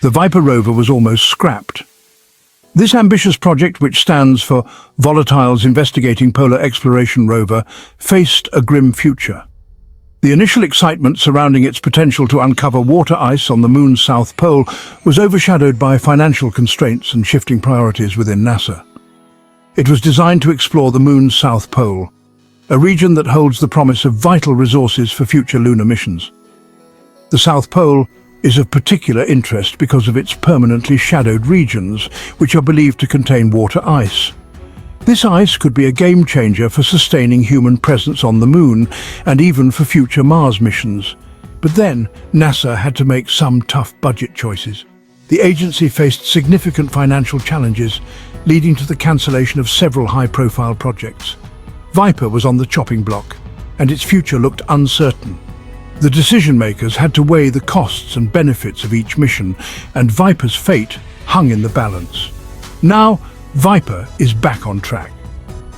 The VIPER rover was almost scrapped. This ambitious project, which stands for Volatiles Investigating Polar Exploration Rover, faced a grim future. The initial excitement surrounding its potential to uncover water ice on the Moon's south pole was overshadowed by financial constraints and shifting priorities within NASA. It was designed to explore the Moon's south pole, a region that holds the promise of vital resources for future lunar missions. The South Pole is of particular interest because of its permanently shadowed regions, which are believed to contain water ice. This ice could be a game-changer for sustaining human presence on the Moon and even for future Mars missions. But then, NASA had to make some tough budget choices. The agency faced significant financial challenges, leading to the cancellation of several high-profile projects. VIPER was on the chopping block, and its future looked uncertain. The decision-makers had to weigh the costs and benefits of each mission, and VIPER's fate hung in the balance. Now, VIPER is back on track.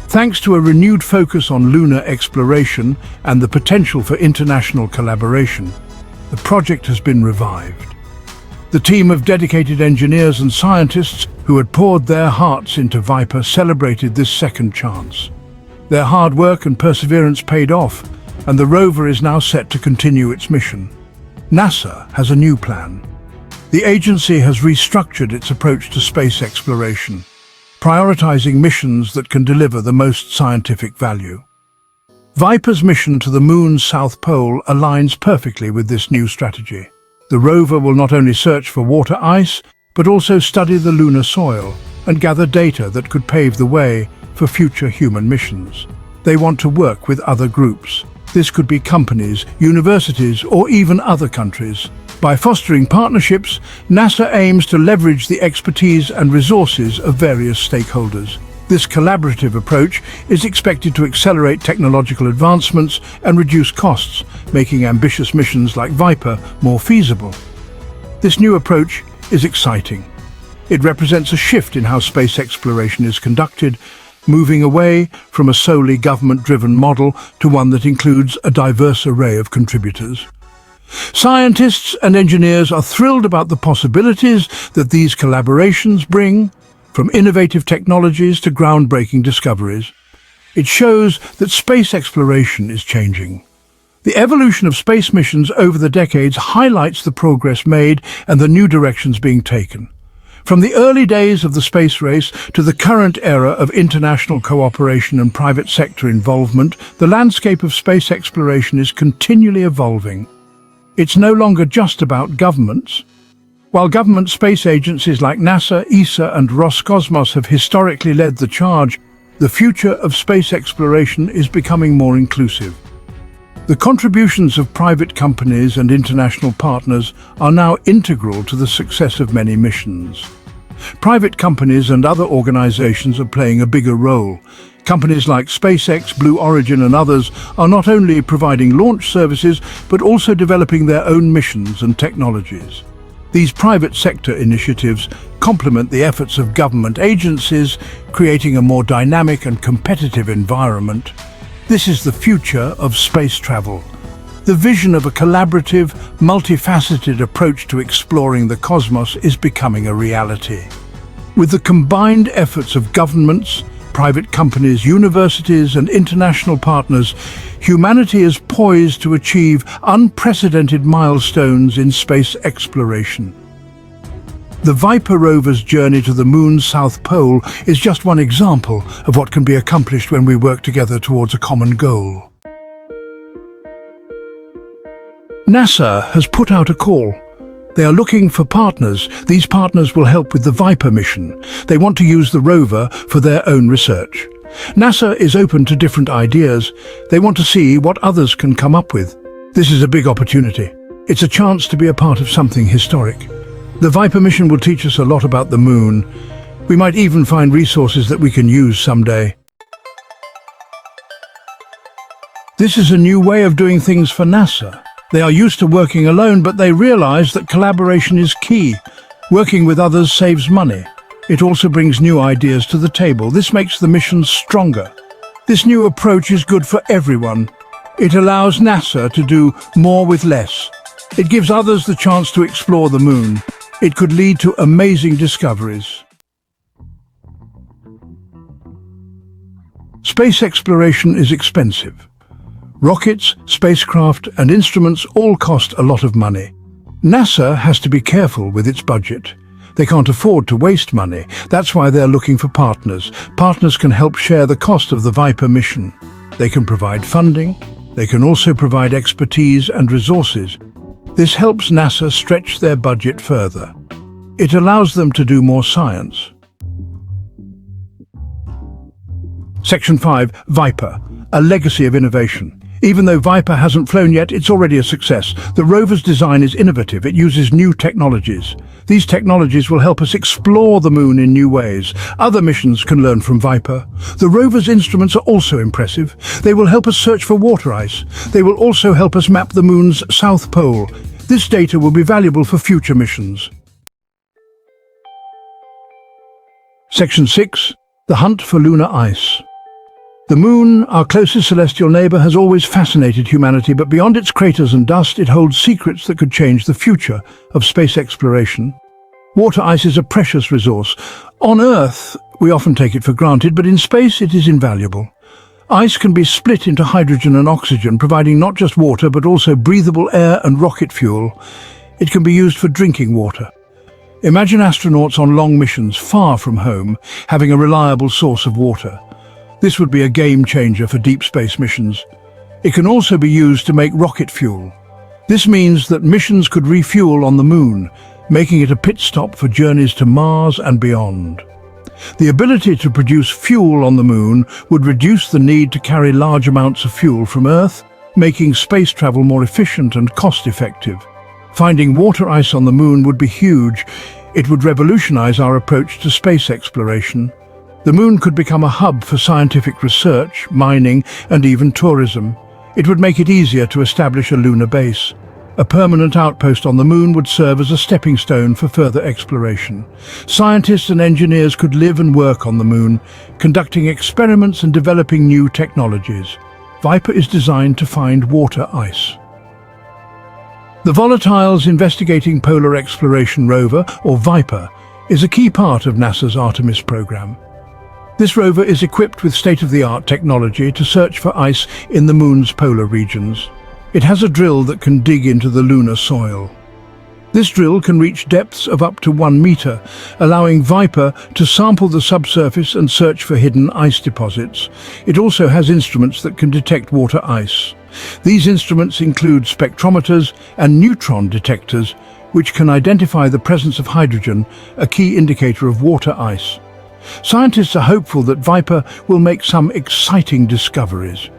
Thanks to a renewed focus on lunar exploration and the potential for international collaboration, the project has been revived. The team of dedicated engineers and scientists who had poured their hearts into VIPER celebrated this second chance. Their hard work and perseverance paid off, and the rover is now set to continue its mission. NASA has a new plan. The agency has restructured its approach to space exploration, prioritizing missions that can deliver the most scientific value. VIPER's mission to the Moon's south pole aligns perfectly with this new strategy. The rover will not only search for water ice, but also study the lunar soil and gather data that could pave the way for future human missions. They want to work with other groups. This could be companies, universities, or even other countries. By fostering partnerships, NASA aims to leverage the expertise and resources of various stakeholders. This collaborative approach is expected to accelerate technological advancements and reduce costs, making ambitious missions like VIPER more feasible. This new approach is exciting. It represents a shift in how space exploration is conducted, moving away from a solely government-driven model to one that includes a diverse array of contributors. Scientists and engineers are thrilled about the possibilities that these collaborations bring, from innovative technologies to groundbreaking discoveries. It shows that space exploration is changing. The evolution of space missions over the decades highlights the progress made and the new directions being taken. From the early days of the space race to the current era of international cooperation and private sector involvement, the landscape of space exploration is continually evolving. It's no longer just about governments. While government space agencies like NASA, ESA and Roscosmos have historically led the charge, the future of space exploration is becoming more inclusive. The contributions of private companies and international partners are now integral to the success of many missions. Private companies and other organizations are playing a bigger role. Companies like SpaceX, Blue Origin and others are not only providing launch services, but also developing their own missions and technologies. These private sector initiatives complement the efforts of government agencies, creating a more dynamic and competitive environment. This is the future of space travel. The vision of a collaborative, multifaceted approach to exploring the cosmos is becoming a reality. With the combined efforts of governments, private companies, universities and international partners, humanity is poised to achieve unprecedented milestones in space exploration. The VIPER rover's journey to the Moon's south pole is just one example of what can be accomplished when we work together towards a common goal. NASA has put out a call. They are looking for partners. These partners will help with the VIPER mission. They want to use the rover for their own research. NASA is open to different ideas. They want to see what others can come up with. This is a big opportunity. It's a chance to be a part of something historic. The VIPER mission will teach us a lot about the Moon. We might even find resources that we can use someday. This is a new way of doing things for NASA. They are used to working alone, but they realize that collaboration is key. Working with others saves money. It also brings new ideas to the table. This makes the mission stronger. This new approach is good for everyone. It allows NASA to do more with less. It gives others the chance to explore the Moon. It could lead to amazing discoveries. Space exploration is expensive. Rockets, spacecraft, and instruments all cost a lot of money. NASA has to be careful with its budget. They can't afford to waste money. That's why they're looking for partners. Partners can help share the cost of the VIPER mission. They can provide funding. They can also provide expertise and resources. This helps NASA stretch their budget further. It allows them to do more science. Section 5, VIPER, a legacy of innovation. Even though VIPER hasn't flown yet, it's already a success. The rover's design is innovative. It uses new technologies. These technologies will help us explore the moon in new ways. Other missions can learn from VIPER. The rover's instruments are also impressive. They will help us search for water ice. They will also help us map the moon's south pole. This data will be valuable for future missions. Section 6, the hunt for lunar ice. The moon, our closest celestial neighbor, has always fascinated humanity, but beyond its craters and dust, it holds secrets that could change the future of space exploration. Water ice is a precious resource. On Earth, we often take it for granted, but in space it is invaluable. Ice can be split into hydrogen and oxygen, providing not just water, but also breathable air and rocket fuel. It can be used for drinking water. Imagine astronauts on long missions far from home, having a reliable source of water. This would be a game changer for deep space missions. It can also be used to make rocket fuel. This means that missions could refuel on the moon, making it a pit stop for journeys to Mars and beyond. The ability to produce fuel on the moon would reduce the need to carry large amounts of fuel from Earth, making space travel more efficient and cost-effective. Finding water ice on the moon would be huge. It would revolutionize our approach to space exploration. The moon could become a hub for scientific research, mining, and even tourism. It would make it easier to establish a lunar base. A permanent outpost on the moon would serve as a stepping stone for further exploration. Scientists and engineers could live and work on the moon, conducting experiments and developing new technologies. VIPER is designed to find water ice. The Volatiles Investigating Polar Exploration Rover, or VIPER, is a key part of NASA's Artemis program. This rover is equipped with state-of-the-art technology to search for ice in the moon's polar regions. It has a drill that can dig into the lunar soil. This drill can reach depths of up to 1 meter, allowing VIPER to sample the subsurface and search for hidden ice deposits. It also has instruments that can detect water ice. These instruments include spectrometers and neutron detectors, which can identify the presence of hydrogen, a key indicator of water ice. Scientists are hopeful that VIPER will make some exciting discoveries.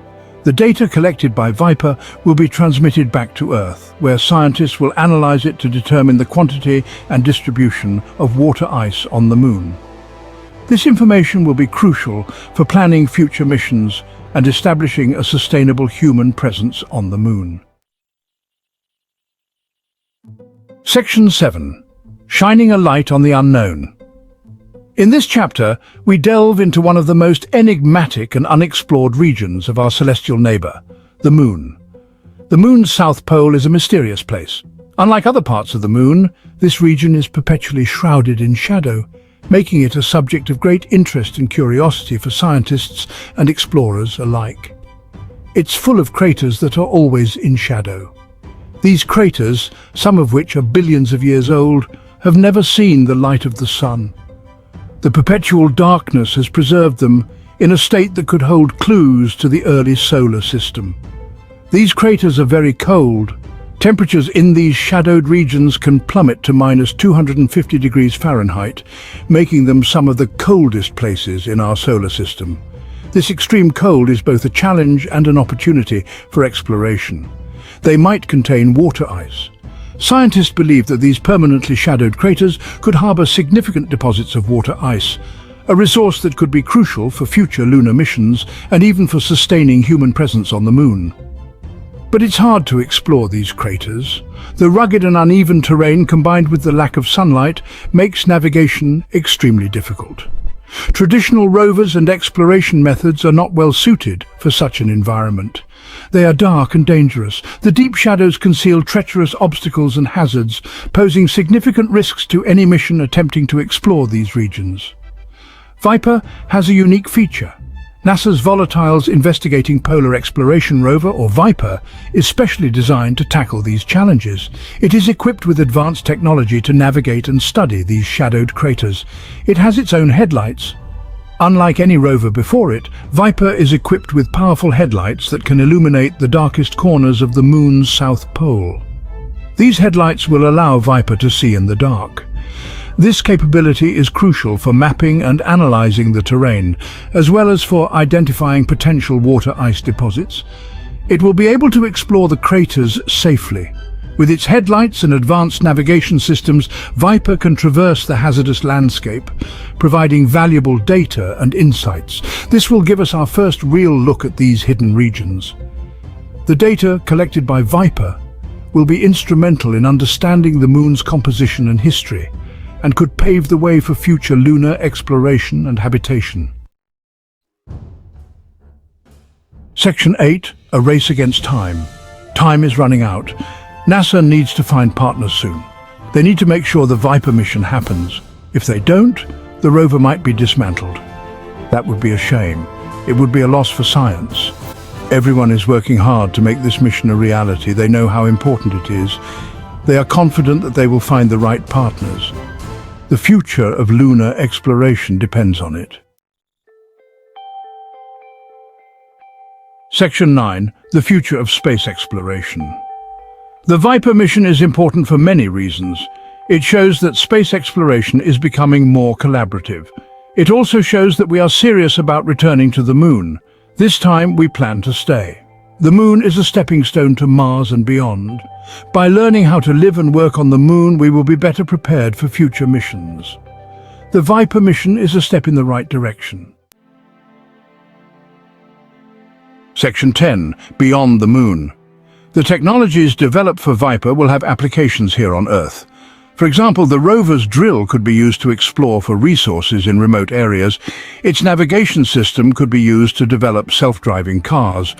The data collected by VIPER will be transmitted back to Earth, where scientists will analyze it to determine the quantity and distribution of water ice on the moon. This information will be crucial for planning future missions and establishing a sustainable human presence on the moon. Section 7. Shining a light on the unknown. In this chapter, we delve into one of the most enigmatic and unexplored regions of our celestial neighbor, the moon. The moon's south pole is a mysterious place. Unlike other parts of the moon, this region is perpetually shrouded in shadow, making it a subject of great interest and curiosity for scientists and explorers alike. It's full of craters that are always in shadow. These craters, some of which are billions of years old, have never seen the light of the sun. The perpetual darkness has preserved them in a state that could hold clues to the early solar system. These craters are very cold. Temperatures in these shadowed regions can plummet to -250 degrees Fahrenheit, making them some of the coldest places in our solar system. This extreme cold is both a challenge and an opportunity for exploration. They might contain water ice. Scientists believe that these permanently shadowed craters could harbor significant deposits of water ice, a resource that could be crucial for future lunar missions and even for sustaining human presence on the moon. But it's hard to explore these craters. The rugged and uneven terrain combined with the lack of sunlight makes navigation extremely difficult. Traditional rovers and exploration methods are not well suited for such an environment. They are dark and dangerous. The deep shadows conceal treacherous obstacles and hazards, posing significant risks to any mission attempting to explore these regions. VIPER has a unique feature. NASA's Volatiles Investigating Polar Exploration Rover, or VIPER, is specially designed to tackle these challenges. It is equipped with advanced technology to navigate and study these shadowed craters. It has its own headlights. Unlike any rover before it, VIPER is equipped with powerful headlights that can illuminate the darkest corners of the Moon's south pole. These headlights will allow VIPER to see in the dark. This capability is crucial for mapping and analyzing the terrain, as well as for identifying potential water ice deposits. It will be able to explore the craters safely. With its headlights and advanced navigation systems, VIPER can traverse the hazardous landscape, providing valuable data and insights. This will give us our first real look at these hidden regions. The data collected by VIPER will be instrumental in understanding the Moon's composition and history, and could pave the way for future lunar exploration and habitation. Section 8. A race against time. Time is running out. NASA needs to find partners soon. They need to make sure the VIPER mission happens. If they don't, the rover might be dismantled. That would be a shame. It would be a loss for science. Everyone is working hard to make this mission a reality. They know how important it is. They are confident that they will find the right partners. The future of lunar exploration depends on it. Section 9. The future of space exploration. The VIPER mission is important for many reasons. It shows that space exploration is becoming more collaborative. It also shows that we are serious about returning to the Moon. This time we plan to stay. The Moon is a stepping stone to Mars and beyond. By learning how to live and work on the Moon, we will be better prepared for future missions. The VIPER mission is a step in the right direction. Section 10. Beyond the Moon. The technologies developed for VIPER will have applications here on Earth. For example, the rover's drill could be used to explore for resources in remote areas. Its navigation system could be used to develop self-driving cars.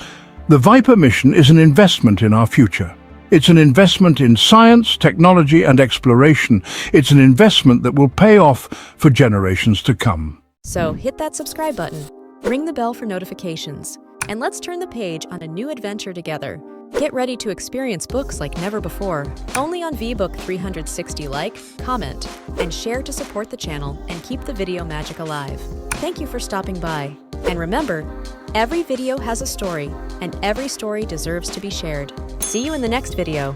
The VIPER mission is an investment in our future. It's an investment in science, technology, and exploration. It's an investment that will pay off for generations to come. So hit that subscribe button, ring the bell for notifications, and let's turn the page on a new adventure together. Get ready to experience books like never before, only on VBook 360. Like, comment, and share to support the channel and keep the video magic alive. Thank you for stopping by. And remember, every video has a story, and every story deserves to be shared. See you in the next video.